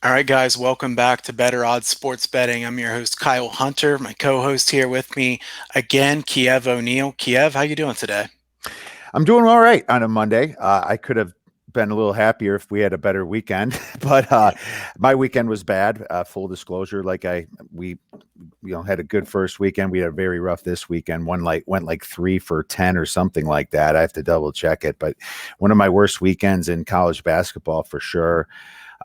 All right, guys, welcome back to Better Odds Sports Betting. I'm your host, Kyle Hunter. My co-host here with me again, Kiev O'Neill. Kiev, how you doing today? I'm doing all right on a Monday. I could have been a little happier if we had a better weekend, but Yeah. my weekend was bad. Full disclosure, we had a good first weekend. We had a very rough this weekend. Went like 3 for 10 or something like that. I have to double check it, but one of my worst weekends in college basketball for sure.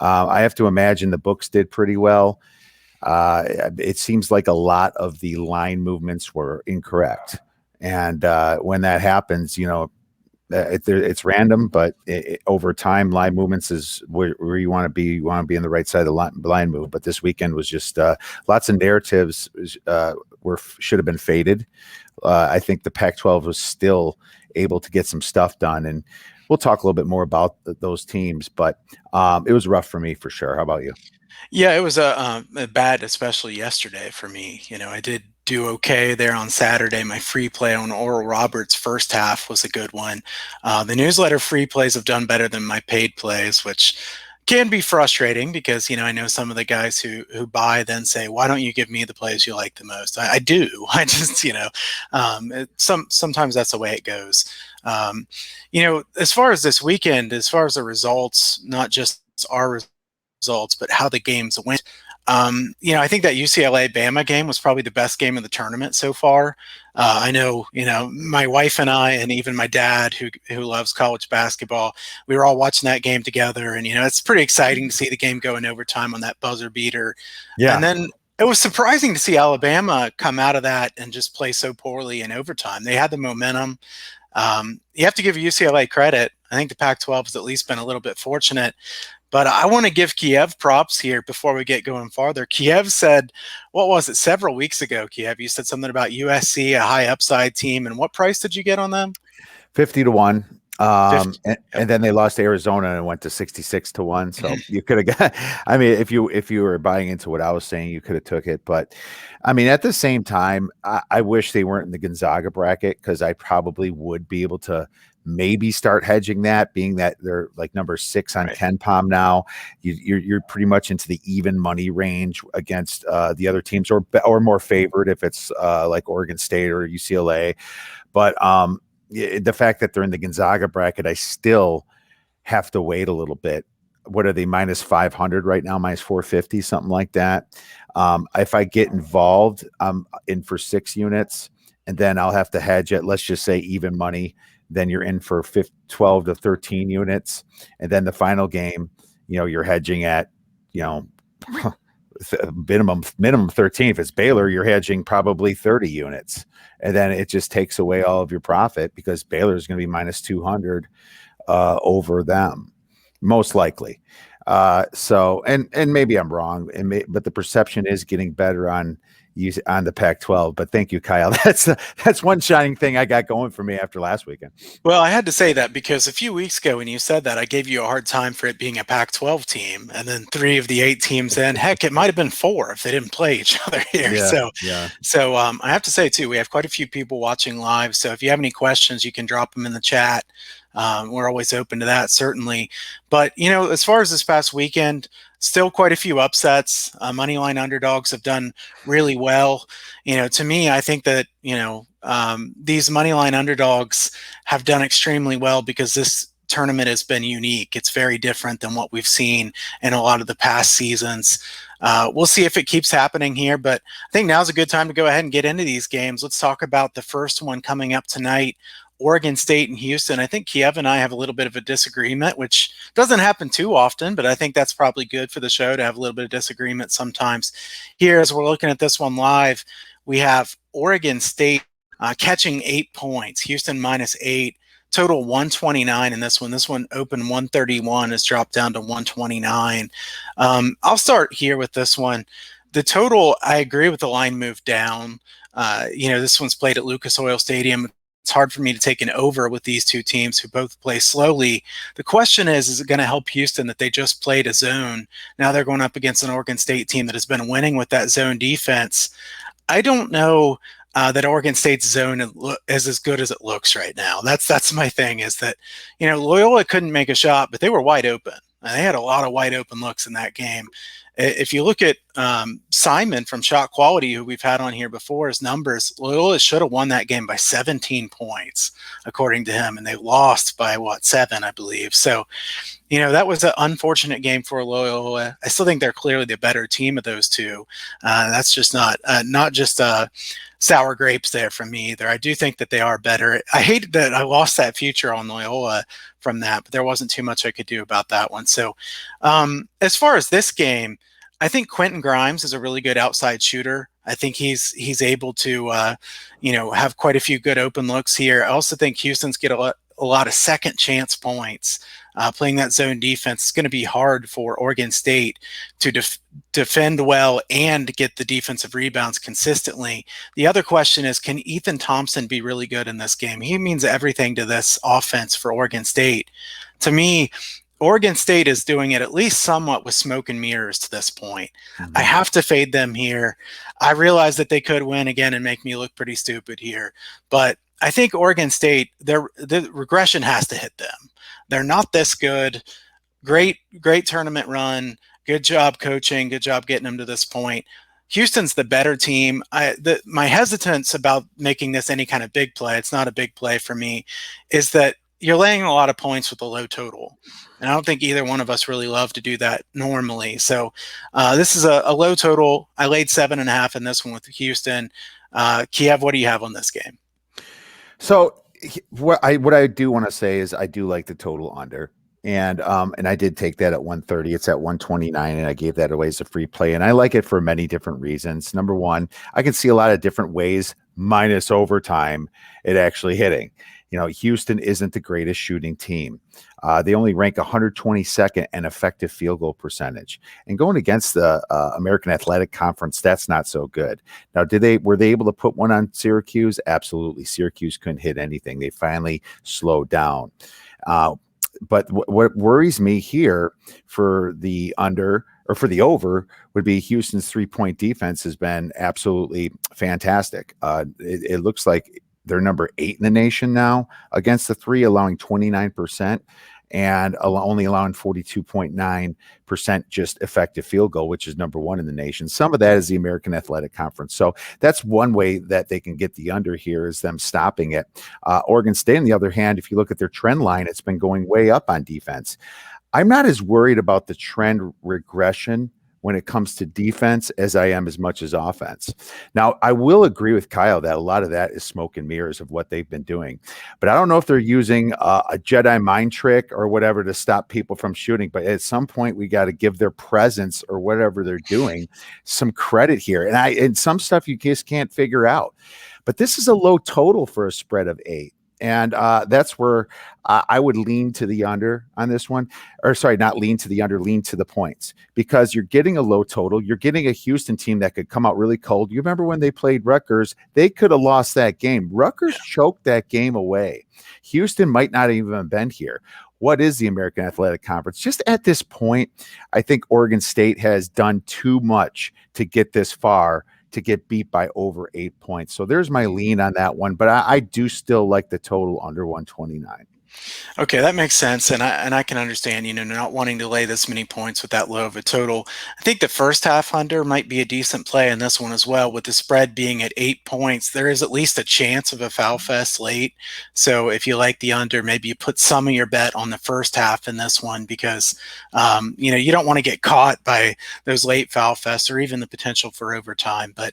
I have to imagine the books did pretty well. It seems like a lot of the line movements were incorrect. And when that happens, it's random, but over time, line movements is where you want to be. You want to be in the right side of the line move. But this weekend was just lots of narratives should have been faded. I think the Pac-12 was still able to get some stuff done, and we'll talk a little bit more about those teams. But it was rough for me for sure. How about you? Yeah, it was a bad, especially yesterday for me. I did do okay there on Saturday. My free play on Oral Roberts first half was a good one. The newsletter free plays have done better than my paid plays, which can be frustrating because I know some of the guys who buy then say, "Why don't you give me the plays you like the most?" I do. I just sometimes that's the way it goes. As far as this weekend, as far as the results, not just our results, but how the games went. I think that UCLA Bama game was probably the best game of the tournament so far. I know, my wife and I, and even my dad, who loves college basketball, we were all watching that game together, and it's pretty exciting to see the game go in overtime on that buzzer beater. And Yeah. then it was surprising to see Alabama come out of that and just play so poorly in overtime. They had the momentum. You have to give UCLA credit. I think the Pac-12 has at least been a little bit fortunate. But I want to give Kiev props here before we get going farther. Kiev said, what was it, several weeks ago, Kiev? You said something about USC, a high upside team. And what price did you get on them? 50-1. 50. And then they lost to Arizona and went to 66-1. So you could have got, I mean, if you were buying into what I was saying, you could have took it. But I mean, at the same time, I wish they weren't in the Gonzaga bracket, because I probably would be able to maybe start hedging that, being that they're like number 6 on Right. KenPom now. You're pretty much into the even money range against the other teams, or more favored if it's like Oregon State or UCLA. But the fact that they're in the Gonzaga bracket, I still have to wait a little bit. What are they, minus 500 right now, minus 450, something like that? If I get involved, I'm in for 6 units, and then I'll have to hedge it. Let's just say even money. Then you're in for 12 to 13 units. And then the final game, you're hedging at, minimum 13. If it's Baylor, you're hedging probably 30 units. And then it just takes away all of your profit, because Baylor is going to be minus 200 over them, most likely. And maybe I'm wrong, but the perception is getting better on the Pac-12. But thank you, Kyle. That's one shining thing I got going for me after last weekend. Well, I had to say that because a few weeks ago when you said that, I gave you a hard time for it being a Pac-12 team, and then 3 of the 8 teams in. Heck, it might have been 4 if they didn't play each other here. Yeah, So, yeah. so I have to say too, we have quite a few people watching live. So if you have any questions, you can drop them in the chat. We're always open to that, certainly. But as far as this past weekend, still quite a few upsets. Moneyline underdogs have done really well. To me, I think that these moneyline underdogs have done extremely well because this tournament has been unique. It's very different than what we've seen in a lot of the past seasons. We'll see if it keeps happening here, but I think now's a good time to go ahead and get into these games. Let's talk about the first one coming up tonight. Oregon State and Houston. I think Kiev and I have a little bit of a disagreement, which doesn't happen too often, but I think that's probably good for the show to have a little bit of disagreement sometimes. Here, as we're looking at this one live, we have Oregon State catching 8 points, Houston minus 8, total 129 in this one. This one opened 131, has dropped down to 129. I'll start here with this one. The total, I agree with the line move down. This one's played at Lucas Oil Stadium. It's hard for me to take an over with these two teams who both play slowly. The question is it going to help Houston that they just played a zone? Now they're going up against an Oregon State team that has been winning with that zone defense. I don't know that Oregon State's zone is as good as it looks right now. That's my thing, is that Loyola couldn't make a shot, but they were wide open. And they had a lot of wide open looks in that game. If you look at Simon from Shot Quality, who we've had on here before, his numbers, Loyola should have won that game by 17 points, according to him, and they lost by 7, I believe. So, that was an unfortunate game for Loyola. I still think they're clearly the better team of those two. That's just not just sour grapes there from me either. I do think that they are better. I hate that I lost that future on Loyola from that, but there wasn't too much I could do about that one. So as far as this game, I think Quentin Grimes is a really good outside shooter. I think he's able to, have quite a few good open looks here. I also think Houston's get a lot of second chance points. Playing that zone defense, it's going to be hard for Oregon State to defend well and get the defensive rebounds consistently. The other question is, can Ethan Thompson be really good in this game? He means everything to this offense for Oregon State. To me, Oregon State is doing it at least somewhat with smoke and mirrors to this point. Mm-hmm. I have to fade them here. I realize that they could win again and make me look pretty stupid here, but I think Oregon State, the regression has to hit them. They're not this good. Great tournament run. Good job coaching. Good job getting them to this point. Houston's the better team. My hesitance about making this any kind of big play, it's not a big play for me, is that you're laying a lot of points with a low total. And I don't think either one of us really love to do that normally. So this is a low total. I laid 7.5 in this one with Houston. Kiev, what do you have on this game? So what I do want to say is I do like the total under, and I did take that at 130. It's at 129, and I gave that away as a free play, and I like it for many different reasons. Number one, I can see a lot of different ways minus overtime it actually hitting. Houston isn't the greatest shooting team. They only rank 122nd in effective field goal percentage, and going against the American Athletic Conference, that's not so good. Now, were they able to put one on Syracuse? Absolutely. Syracuse couldn't hit anything. They finally slowed down. But what worries me here for the under or for the over would be Houston's 3-point defense has been absolutely fantastic. It looks like they're number 8 in the nation now against the 3, allowing 29% and only allowing 42.9% just effective field goal, which is number 1 in the nation. Some of that is the American Athletic Conference. So that's one way that they can get the under here, is them stopping it. Oregon State, on the other hand, if you look at their trend line, it's been going way up on defense. I'm not as worried about the trend regression when it comes to defense as I am as much as offense. Now, I will agree with Kyle that a lot of that is smoke and mirrors of what they've been doing. But I don't know if they're using a Jedi mind trick or whatever to stop people from shooting. But at some point, we got to give their presence or whatever they're doing some credit here. And some stuff you just can't figure out. But this is a low total for a spread of 8. And that's where I would lean to the under on this one. Or sorry, not lean to the under, lean to the points. Because you're getting a low total. You're getting a Houston team that could come out really cold. You remember when they played Rutgers? They could have lost that game. Rutgers choked that game away. Houston might not even have been here. What is the American Athletic Conference? Just at this point, I think Oregon State has done too much to get this far, to get beat by over 8 points. So there's my lean on that one, but I do still like the total under 129. Okay, that makes sense, and I can understand, not wanting to lay this many points with that low of a total. I think the first half under might be a decent play in this one as well. With the spread being at 8 points, there is at least a chance of a foul fest late. So if you like the under, maybe you put some of your bet on the first half in this one, because you don't want to get caught by those late foul fests or even the potential for overtime. But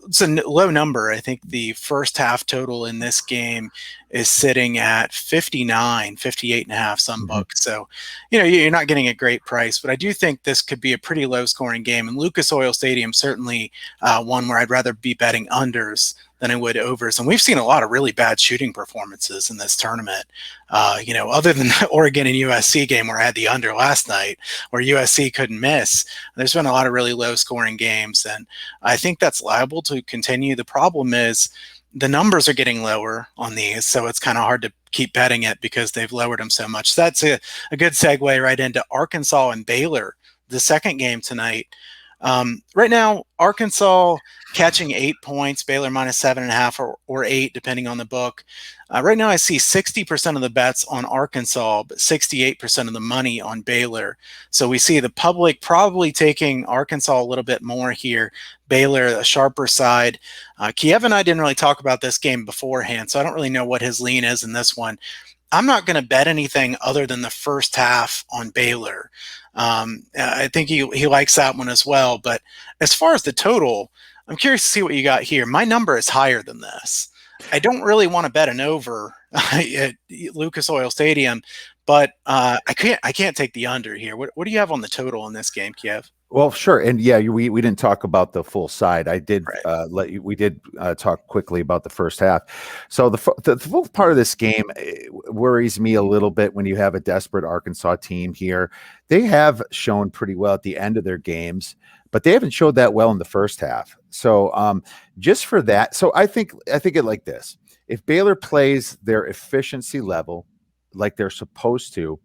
it's a low number. I think the first half total in this game is sitting at 58.5 some books. So, you're not getting a great price, but I do think this could be a pretty low scoring game. And Lucas Oil Stadium, certainly one where I'd rather be betting unders than I would overs. And we've seen a lot of really bad shooting performances in this tournament. Other than the Oregon and USC game where I had the under last night, where USC couldn't miss, there's been a lot of really low scoring games. And I think that's liable to continue. The problem is, the numbers are getting lower on these, so it's kind of hard to keep betting it because they've lowered them so much. So that's a good segue right into Arkansas and Baylor, the second game tonight. Right now, Arkansas catching 8 points, Baylor minus 7.5 or 8, depending on the book. Right now, I see 60% of the bets on Arkansas, but 68% of the money on Baylor. So we see the public probably taking Arkansas a little bit more here, Baylor a sharper side. Kiev and I didn't really talk about this game beforehand, so I don't really know what his lean is in this one. I'm not going to bet anything other than the first half on Baylor. I think he likes that one as well. But as far as the total, I'm curious to see what you got here. My number is higher than this. I don't really want to bet an over at Lucas Oil Stadium, but I can't take the under here. What do you have on the total in this game, Kiev? Well, sure, and yeah, we didn't talk about the full side. I did Right. we did talk quickly about the first half. So the full part of this game worries me a little bit when you have a desperate Arkansas team here. They have shown pretty well at the end of their games, but they haven't showed that well in the first half. So just for that, so I think it like this: if Baylor plays their efficiency level like they're supposed to,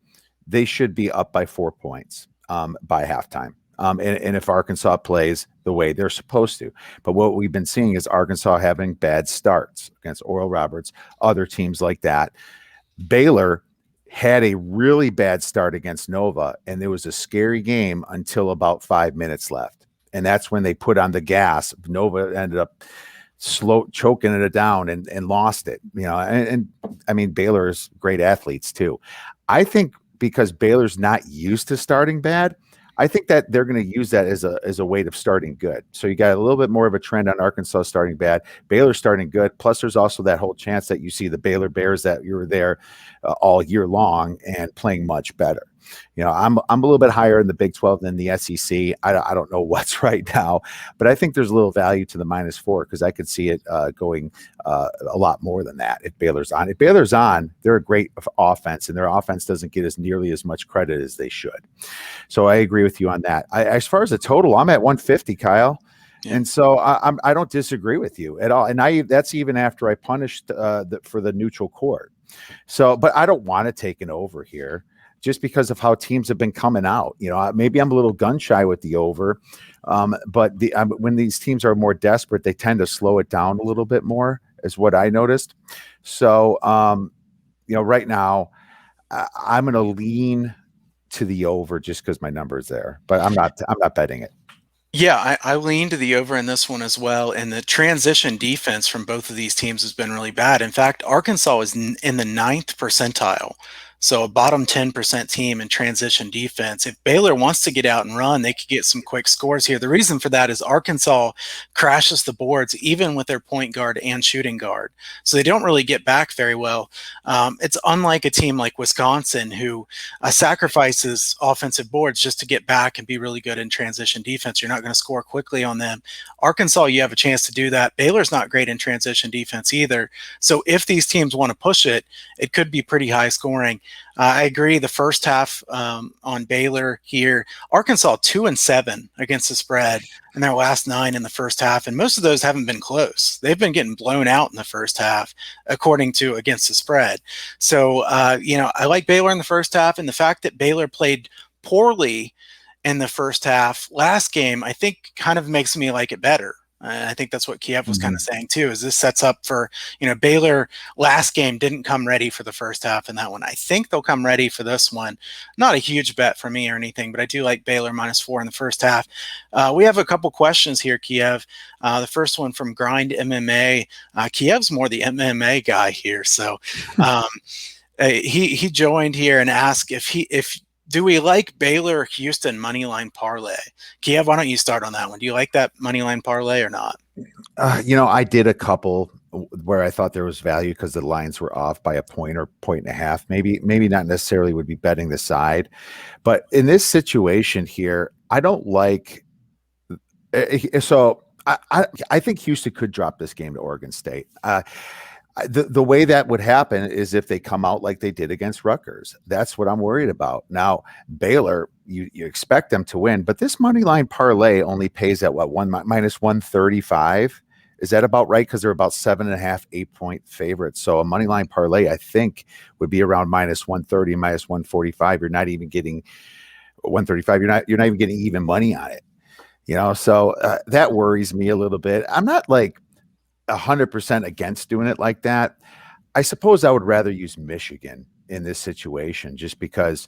they should be up by 4 points by halftime. And if Arkansas plays the way they're supposed to. But what we've been seeing is Arkansas having bad starts against Oral Roberts, other teams like that. Baylor had a really bad start against Nova, and there was a scary game until about 5 minutes left. And that's when they put on the gas. Nova ended up choking it down and lost it. And I mean, Baylor's great athletes too. I think because Baylor's not used to starting bad, I think that they're going to use that as a way of starting good. So you got a little bit more of a trend on Arkansas starting bad, Baylor starting good. Plus, there's also that whole chance that you see the Baylor Bears that you were there all year long and playing much better. I'm a little bit higher in the Big 12 than the SEC. I don't know what's right now, but I think there's a little value to the -4 because I could see it going a lot more than that if Baylor's on. If Baylor's on, they're a great offense, and their offense doesn't get nearly as much credit as they should. So I agree with you on that. As far as the total, I'm at 150, Kyle. Yeah. And so I don't disagree with you at all. And that's even after I punished for the neutral court. So, but I don't want to take an over here just because of how teams have been coming out. Maybe I'm a little gun shy with the over, but when these teams are more desperate, they tend to slow it down a little bit more, is what I noticed. So, right now, I'm going to lean to the over just because my number is there, but I'm not betting it. Yeah, I lean to the over in this one as well. And the transition defense from both of these teams has been really bad. In fact, Arkansas is in the 9th percentile. So a bottom 10% team in transition defense. If Baylor wants to get out and run, they could get some quick scores here. The reason for that is Arkansas crashes the boards even with their point guard and shooting guard. So they don't really get back very well. It's unlike a team like Wisconsin who sacrifices offensive boards just to get back and be really good in transition defense. You're not going to score quickly on them. Arkansas, you have a chance to do that. Baylor's not great in transition defense either. So if these teams want to push it, it could be pretty high scoring. I agree. The first half on Baylor here, Arkansas 2-7 against the spread in their last 9 in the first half, and most of those haven't been close. They've been getting blown out in the first half, according to against the spread. So I like Baylor in the first half, and the fact that Baylor played poorly in the first half last game, I think kind of makes me like it better. I think that's what Kiev was kind of saying too, is this sets up for, Baylor last game didn't come ready for the first half in that one. I think they'll come ready for this one. Not a huge bet for me or anything, but I do like Baylor -4 in the first half. We have a couple questions here, Kiev. The first one from Grind MMA. Kiev's more the MMA guy here. So he joined here and asked if do we like Baylor Houston moneyline parlay? Kiev, why don't you start on that one? Do you like that moneyline parlay or not? I did a couple where I thought there was value because the lines were off by a point or point and a half. Maybe not necessarily would be betting the side, but in this situation here, I don't like. So I think Houston could drop this game to Oregon State. The way that would happen is if they come out like they did against Rutgers. That's what I'm worried about. Now, Baylor, you expect them to win, but this money line parlay only pays at what, -135? Is that about right? Because they're about 7.5, 8-point favorites. So a money line parlay, I think, would be around -130, -145. You're not even getting 135. You're not even getting even money on it. So that worries me a little bit. I'm not like 100% against doing it like that. I suppose I would rather use Michigan in this situation just because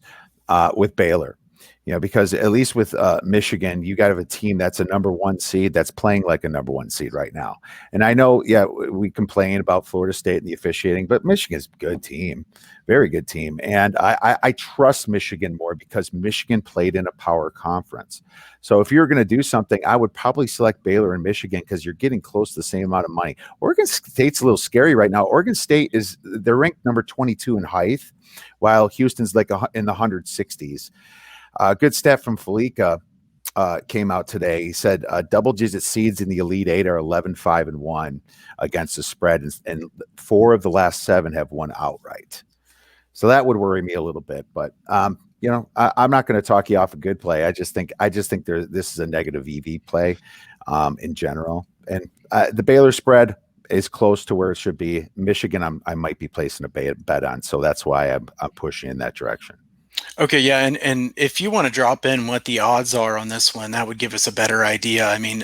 with Baylor, because at least with Michigan, you got to have a team that's a number one seed that's playing like a number one seed right now. And I know, yeah, we complain about Florida State and the officiating, but Michigan's a good team, very good team. And I trust Michigan more because Michigan played in a power conference. So if you're going to do something, I would probably select Baylor and Michigan because you're getting close to the same amount of money. Oregon State's a little scary right now. Oregon State they're ranked number 22 in height, while Houston's like in the 160s. Good stat from Felica came out today. He said double-digit seeds in the Elite Eight are 11-5-1 against the spread, and 4 of the last 7 have won outright. So that would worry me a little bit. But I'm not going to talk you off a good play. I just think this is a negative EV play in general, and the Baylor spread is close to where it should be. Michigan, I might be placing a bet on, so that's why I'm pushing in that direction. Okay, yeah, and if you want to drop in what the odds are on this one, that would give us a better idea. I mean,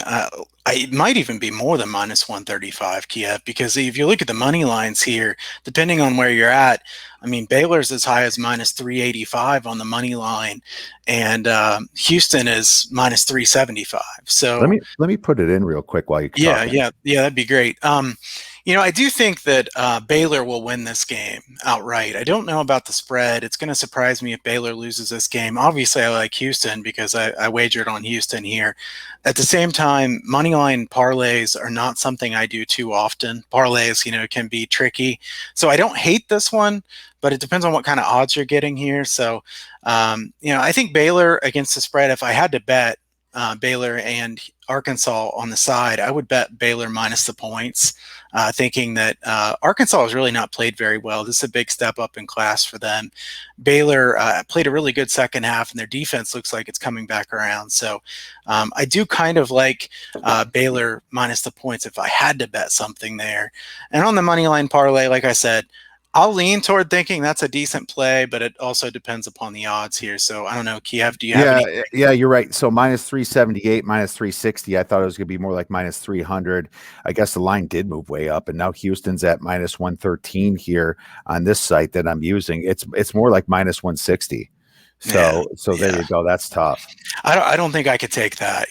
it might even be more than minus 135, Kiev, because if you look at the money lines here, depending on where you're at, I mean, Baylor's as high as minus 385 on the money line, and Houston is minus 375. So let me put it in real quick while you yeah, talking. yeah, that'd be great. I do think that Baylor will win this game outright. I don't know about the spread. It's going to surprise me if Baylor loses this game. Obviously, I like Houston because I wagered on Houston here. At the same time, moneyline parlays are not something I do too often. Parlays, can be tricky. So I don't hate this one, but it depends on what kind of odds you're getting here. So, I think Baylor against the spread, if I had to bet Baylor and Arkansas on the side, I would bet Baylor minus the points, thinking that Arkansas has really not played very well. This is a big step up in class for them. Baylor played a really good second half, and their defense looks like it's coming back around. So I do kind of like Baylor minus the points if I had to bet something there. And on the money line parlay, like I said, I'll lean toward thinking that's a decent play, but it also depends upon the odds here. So I don't know, Kiev, do you have any? Yeah, you're right. So minus 378, minus 360. I thought it was going to be more like minus 300. I guess the line did move way up, and now Houston's at minus 113 here on this site that I'm using. It's more like minus 160. So there you go. That's tough. I don't think I could take that.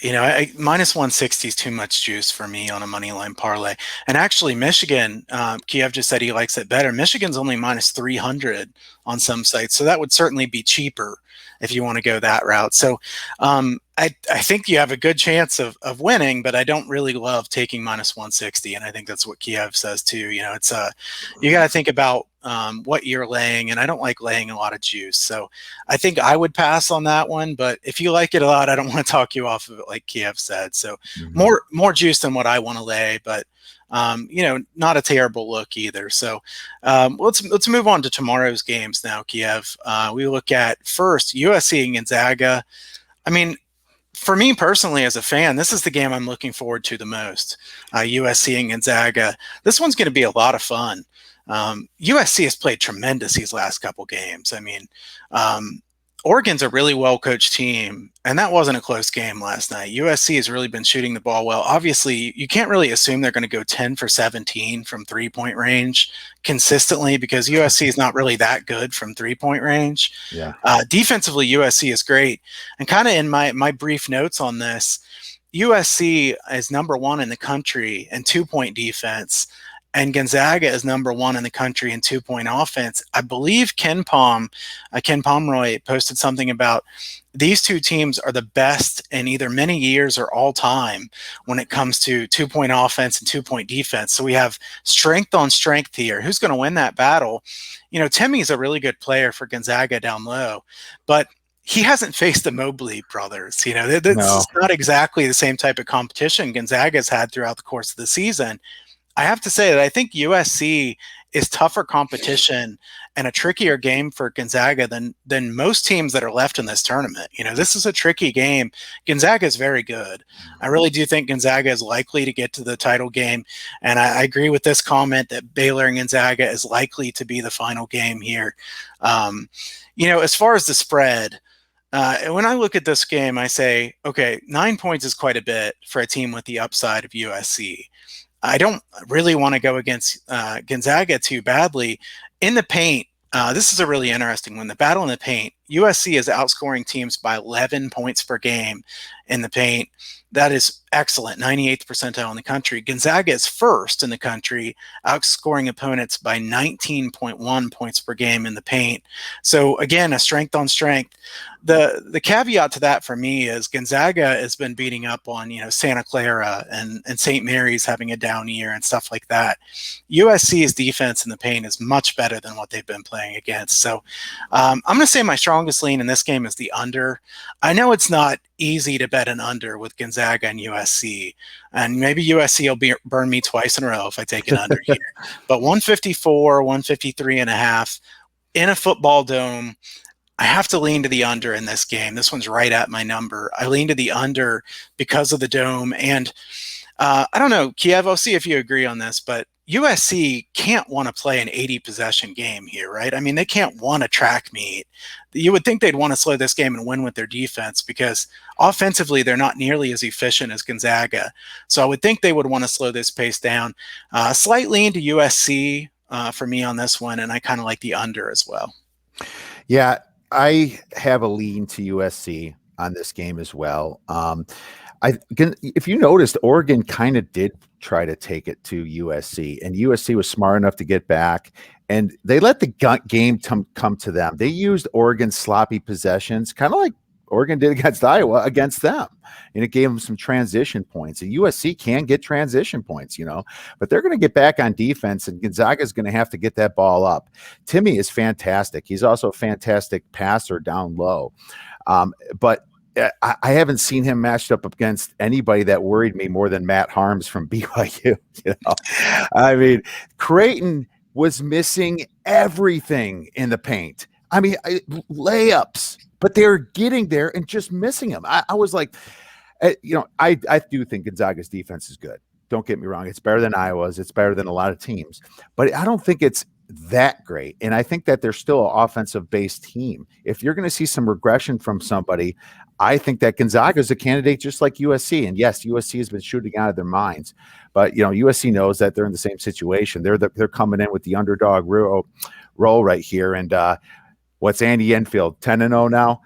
Minus 160 is too much juice for me on a money line parlay. And actually, Michigan, Kiev just said he likes it better. Michigan's only minus 300 on some sites, so that would certainly be cheaper if you want to go that route. So I think you have a good chance of winning, but I don't really love taking minus 160, and I think that's what Kiev says too. It's you got to think about what you're laying, and I don't like laying a lot of juice. So I think I would pass on that one, but if you like it a lot, I don't want to talk you off of it like Kiev said. So more juice than what I want to lay, but not a terrible look either. So let's move on to tomorrow's games now, Kiev. We look at first USC and Gonzaga. I mean, for me personally, as a fan, this is the game I'm looking forward to the most. USC and Gonzaga. This one's going to be a lot of fun. USC has played tremendous these last couple games. I mean, Oregon's a really well-coached team, and that wasn't a close game last night. USC has really been shooting the ball well. Obviously, you can't really assume they're going to go 10 for 17 from three-point range consistently because USC is not really that good from three-point range. Yeah. Defensively, USC is great. And kind of in my brief notes on this, USC is number 1 in the country in two-point defense, and Gonzaga is number 1 in the country in two-point offense. I believe Ken Pomeroy posted something about these two teams are the best in either many years or all time when it comes to two-point offense and two-point defense. So we have strength on strength here. Who's going to win that battle? Timmy's a really good player for Gonzaga down low, but he hasn't faced the Mobley brothers. This is not exactly the same type of competition Gonzaga's had throughout the course of the season. I have to say that I think USC is tougher competition and a trickier game for Gonzaga than most teams that are left in this tournament. This is a tricky game. Gonzaga is very good. I really do think Gonzaga is likely to get to the title game. And I agree with this comment that Baylor and Gonzaga is likely to be the final game here. As far as the spread, when I look at this game, I say, okay, 9 points is quite a bit for a team with the upside of USC. I don't really want to go against Gonzaga too badly. In the paint, this is a really interesting one. The battle in the paint, USC is outscoring teams by 11 points per game in the paint. That is excellent, 98th percentile in the country. Gonzaga is first in the country, outscoring opponents by 19.1 points per game in the paint. So again, a strength on strength. The caveat to that for me is Gonzaga has been beating up on Santa Clara and St. Mary's having a down year and stuff like that. USC's defense in the paint is much better than what they've been playing against. So I'm going to say my strongest lean in this game is the under. I know it's not easy to bet an under with Gonzaga and USC, and maybe USC will burn me twice in a row if I take an under here. But 154, 153 and a half in a football dome, I have to lean to the under in this game. This one's right at my number. I lean to the under because of the dome. And I don't know, Kiev, I'll see if you agree on this, but USC can't want to play an 80 possession game here, right? I mean, they can't want a track meet. You would think they'd want to slow this game and win with their defense because offensively, they're not nearly as efficient as Gonzaga. So I would think they would want to slow this pace down. Slight lean to USC for me on this one, and I kind of like the under as well. Yeah, I have a lean to USC on this game as well. If you noticed, Oregon kind of did try to take it to USC, and USC was smart enough to get back, and they let the game come to them. They used Oregon's sloppy possessions, kind of like Oregon did against Iowa against them, and it gave them some transition points. And USC can get transition points, but they're going to get back on defense, and Gonzaga is going to have to get that ball up. Timmy is fantastic. He's also a fantastic passer down low, but I haven't seen him matched up against anybody that worried me more than Matt Harms from BYU. I mean, Creighton was missing everything in the paint. I mean, layups, but they're getting there and just missing them. I was like, I do think Gonzaga's defense is good. Don't get me wrong. It's better than Iowa's. It's better than a lot of teams, but I don't think it's that great. And I think that they're still an offensive-based team. If you're going to see some regression from somebody, I think that Gonzaga is a candidate just like USC. And yes, USC has been shooting out of their minds, but USC knows that they're in the same situation. They're coming in with the underdog role right here. And what's Andy Enfield, 10-0 now?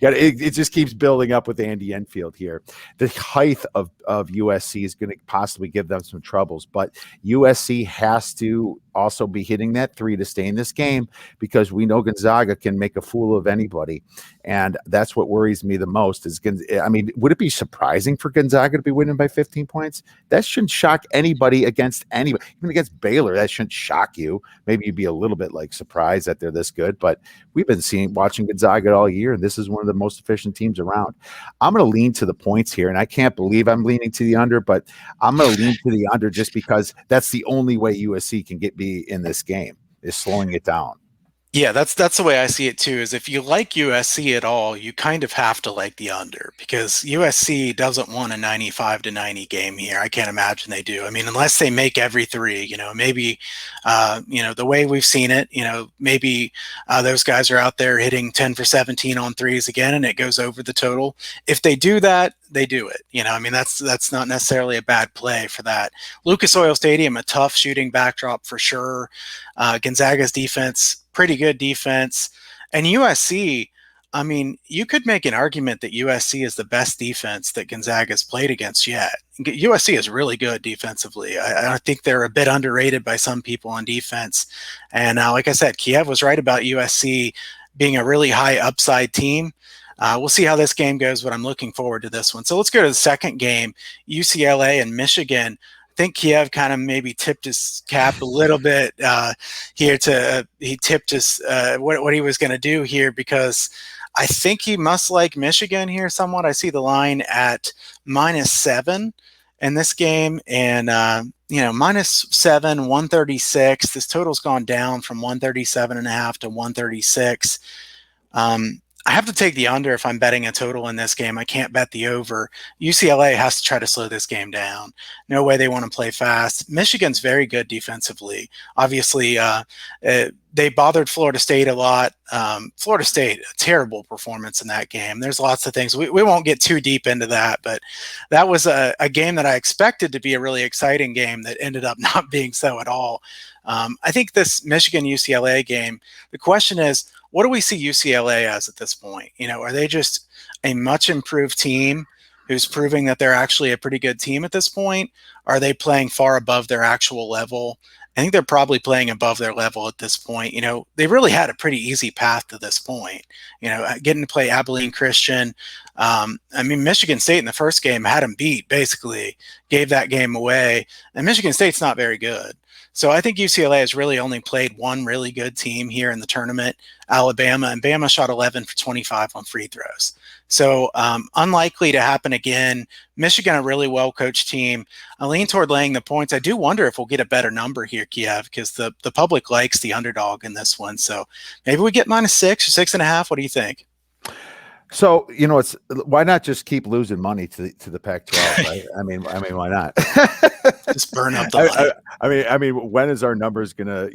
Yep. It just keeps building up with Andy Enfield here. The height of USC is going to possibly give them some troubles, but USC has to also be hitting that three to stay in this game because we know Gonzaga can make a fool of anybody, and that's what worries me the most. Would it be surprising for Gonzaga to be winning by 15 points? That shouldn't shock anybody against anybody. Even against Baylor, that shouldn't shock you. Maybe you'd be a little bit surprised that they're this good, but we've been watching Gonzaga all year, and this is one of the most efficient teams around. I'm going to lean to the points here, and I can't believe I'm leaning to the under, but I'm going to lean to the under just because that's the only way USC can be in this game, is slowing it down. Yeah, that's the way I see it too, is if you like USC at all, you kind of have to like the under because USC doesn't want a 95-90 game here. I can't imagine they do. I mean, unless they make every three, maybe, the way we've seen it, maybe those guys are out there hitting 10 for 17 on threes again, and it goes over the total. If they do that, they do it. That's not necessarily a bad play for that. Lucas Oil Stadium, a tough shooting backdrop for sure. Gonzaga's defense, pretty good defense. And USC, I mean, you could make an argument that USC is the best defense that Gonzaga's played against yet. USC is really good defensively. I think they're a bit underrated by some people on defense. And like I said, Kiev was right about USC being a really high upside team. We'll see how this game goes, but I'm looking forward to this one. So let's go to the second game, UCLA and Michigan. I think Kiev kind of maybe tipped his cap a little bit here. He tipped his what he was going to do here because I think he must like Michigan here somewhat. I see the line at -7 in this game, and -7, 136. This total's gone down from 137.5 to 136. I have to take the under if I'm betting a total in this game. I can't bet the over. UCLA has to try to slow this game down. No way they want to play fast. Michigan's very good defensively. Obviously, they bothered Florida State a lot. Florida State, a terrible performance in that game. There's lots of things. We won't get too deep into that, but that was a game that I expected to be a really exciting game that ended up not being so at all. I think this Michigan UCLA game, the question is, what do we see UCLA as at this point? Are they just a much improved team who's proving that they're actually a pretty good team at this point? Are they playing far above their actual level? I think they're probably playing above their level at this point. They really had a pretty easy path to this point. Getting to play Abilene Christian. Michigan State in the first game had them beat, basically, gave that game away. And Michigan State's not very good. So I think UCLA has really only played one really good team here in the tournament, Alabama, and Bama shot 11 for 25 on free throws. So unlikely to happen again. Michigan, a really well-coached team. I lean toward laying the points. I do wonder if we'll get a better number here, Kiev, because the public likes the underdog in this one. So maybe we get -6 or 6.5. What do you think? So, it's why not just keep losing money to the Pac-12, right? I mean, why not? Just burn up the money. I mean, when is our numbers gonna,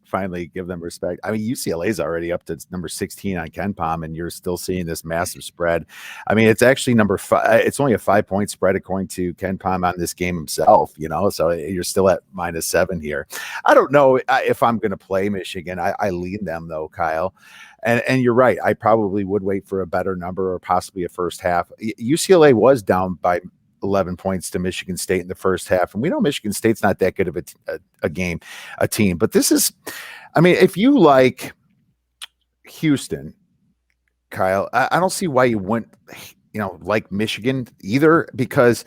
finally give them respect? I mean, UCLA's already up to number 16 on KenPom, and you're still seeing this massive spread. I mean, it's actually number 5. It's only a 5-point spread according to KenPom on this game himself. So you're still at -7 here. I don't know if I'm going to play Michigan. I lean them though, Kyle. And you're right. I probably would wait for a better number or possibly a first half. UCLA was down by 11 points to Michigan State in the first half. And we know Michigan State's not that good of a team. But this is, if you like Houston, Kyle, I don't see why you wouldn't, like Michigan either, because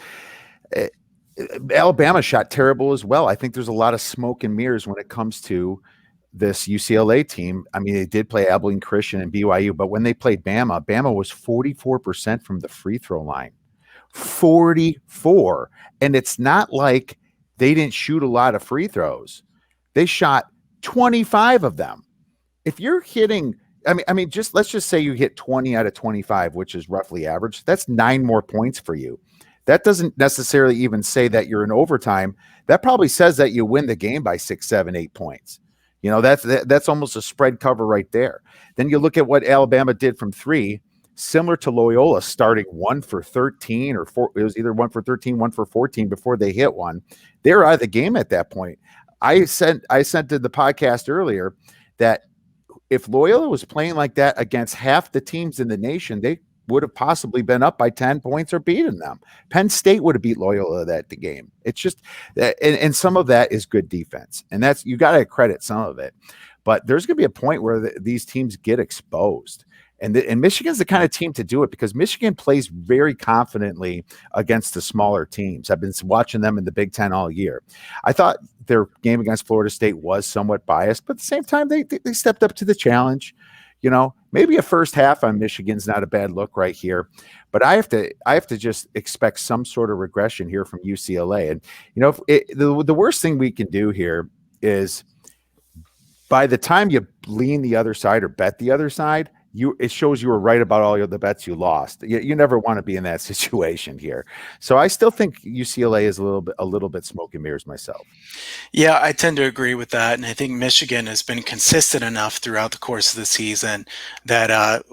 Alabama shot terrible as well. I think there's a lot of smoke and mirrors when it comes to this UCLA team. They did play Abilene Christian and BYU, but when they played Bama was 44% from the free throw line. 44. And it's not like they didn't shoot a lot of free throws. They shot 25 of them. If you're hitting, let's just say you hit 20 out of 25, which is roughly average. That's 9 more points for you. That doesn't necessarily even say that you're in overtime. That probably says that you win the game by 6, 7, 8 points. That's almost a spread cover right there. Then you look at what Alabama did from 3, similar to Loyola, starting 1 for 13 or 4. It was either 1 for 13, 1 for 14 before they hit one. They were out of the game at that point. I sent to the podcast earlier that if Loyola was playing like that against half the teams in the nation, they would have possibly been up by 10 points or beaten them. Penn State would have beat Loyola the game. It's just that, and some of that is good defense, and that's, you got to credit some of it. But there's going to be a point where these teams get exposed. And Michigan's the kind of team to do it because Michigan plays very confidently against the smaller teams. I've been watching them in the Big Ten all year. I thought their game against Florida State was somewhat biased, but at the same time, they stepped up to the challenge. Maybe a first half on Michigan's not a bad look right here, but I have to just expect some sort of regression here from UCLA. And the worst thing we can do here is, by the time you lean the other side or bet the other side, it shows you were right about all the bets you lost. You never want to be in that situation here. So I still think UCLA is a little bit smoke and mirrors myself. Yeah, I tend to agree with that. And I think Michigan has been consistent enough throughout the course of the season that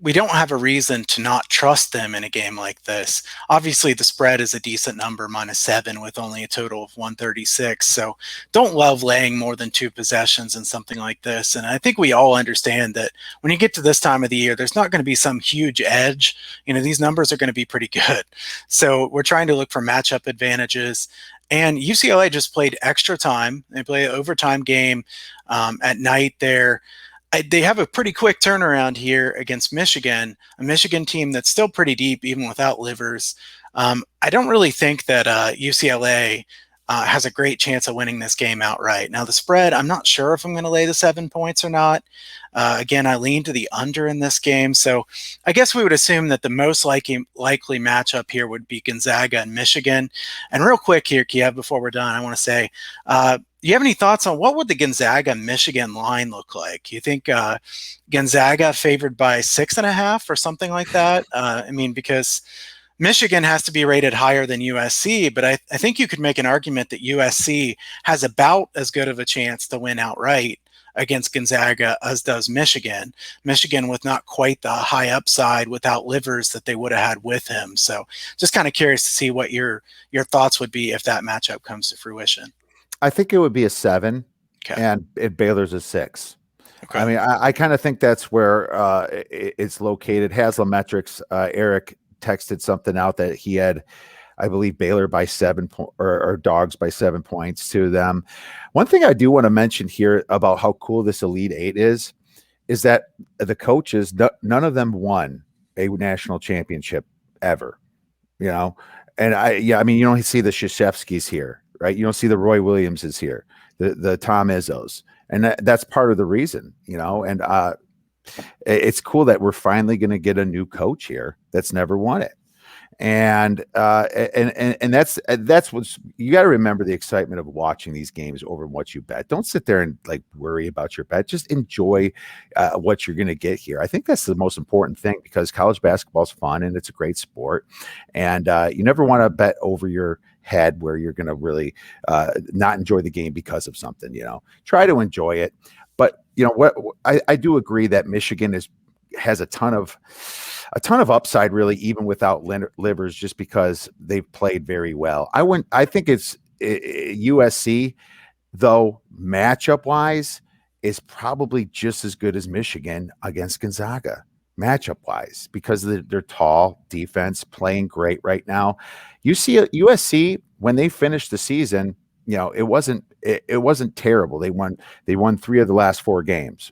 we don't have a reason to not trust them in a game like this. Obviously, the spread is a decent number, -7, with only a total of 136. So don't love laying more than 2 possessions in something like this. And I think we all understand that when you get to this time of the year, there's not going to be some huge edge. These numbers are going to be pretty good. So we're trying to look for matchup advantages. And UCLA just played extra time. They play an overtime game at night there. They have a pretty quick turnaround here against Michigan, a Michigan team that's still pretty deep even without Livers. I don't really think that UCLA has a great chance of winning this game outright. Now, the spread, I'm not sure if I'm going to lay the 7 points or not. Again, I lean to the under in this game. So I guess we would assume that the most likely matchup here would be Gonzaga and Michigan. And real quick here, Kiev, before we're done, I want to say, do you have any thoughts on what would the Gonzaga Michigan line look like? You think Gonzaga favored by 6.5 or something like that? I mean, because Michigan has to be rated higher than USC, but I think you could make an argument that USC has about as good of a chance to win outright against Gonzaga as does Michigan. Michigan with not quite the high upside without Livers that they would have had with him. So just kind of curious to see what your thoughts would be if that matchup comes to fruition. I think it would be a 7, Okay. and if Baylor's a 6. Okay. I mean, I kind of think that's where it's located. Haslametrics, Eric texted something out that he had, I believe, Baylor by 7 or dogs by 7 points to them. One thing I do want to mention here about how cool this Elite Eight is that the coaches, none of them won a national championship ever, you know? And I mean, you don't see the Krzyzewskis here, right? You don't see the Roy Williamses here, the Tom Izzos. And that's part of the reason, you know, and it's cool that we're finally going to get a new coach here that's never won it. And that's what's, you got to remember the excitement of watching these games over what you bet. Don't sit there and like worry about your bet. Just enjoy what you're going to get here. I think that's the most important thing, because college basketball is fun and it's a great sport. And you never want to bet over your head where you're going to really not enjoy the game because of something, you know. Try to enjoy it. But you know what, I do agree that Michigan has a ton of upside, really, even without Livers, just because they've played very well. I think it's USC, though, matchup wise, is probably just as good as Michigan against Gonzaga, matchup wise, because they're tall, defense, playing great right now. You see USC, when they finished the season, you know, it wasn't terrible. They won 3 of the last 4 games.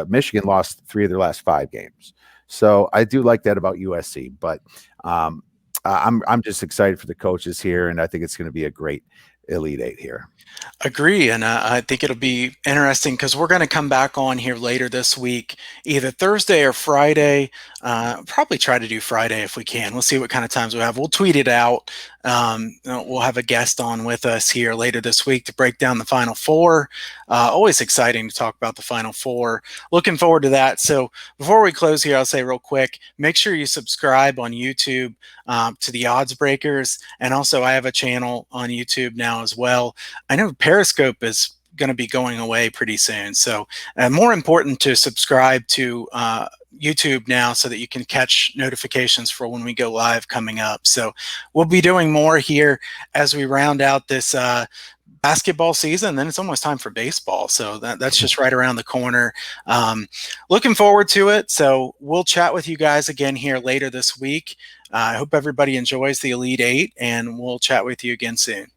Michigan lost 3 of their last 5 games. So I do like that about USC, but I'm just excited for the coaches here, and I think it's going to be a great Elite Eight here. Agree, and I think it'll be interesting because we're going to come back on here later this week, either Thursday or Friday. Probably try to do Friday if we can. We'll see what kind of times we have. We'll tweet it out. We'll have a guest on with us here later this week to break down the Final Four. Always exciting to talk about the Final Four. Looking forward to that. So before we close here, I'll say real quick, make sure you subscribe on YouTube to the Odds Breakers. And also I have a channel on YouTube now as well. I know Periscope is going to be going away pretty soon. So more important to subscribe to YouTube now so that you can catch notifications for when we go live coming up. So we'll be doing more here as we round out this basketball season. Then it's almost time for baseball. So that's just right around the corner. Looking forward to it. So we'll chat with you guys again here later this week. I hope everybody enjoys the Elite Eight, and we'll chat with you again soon.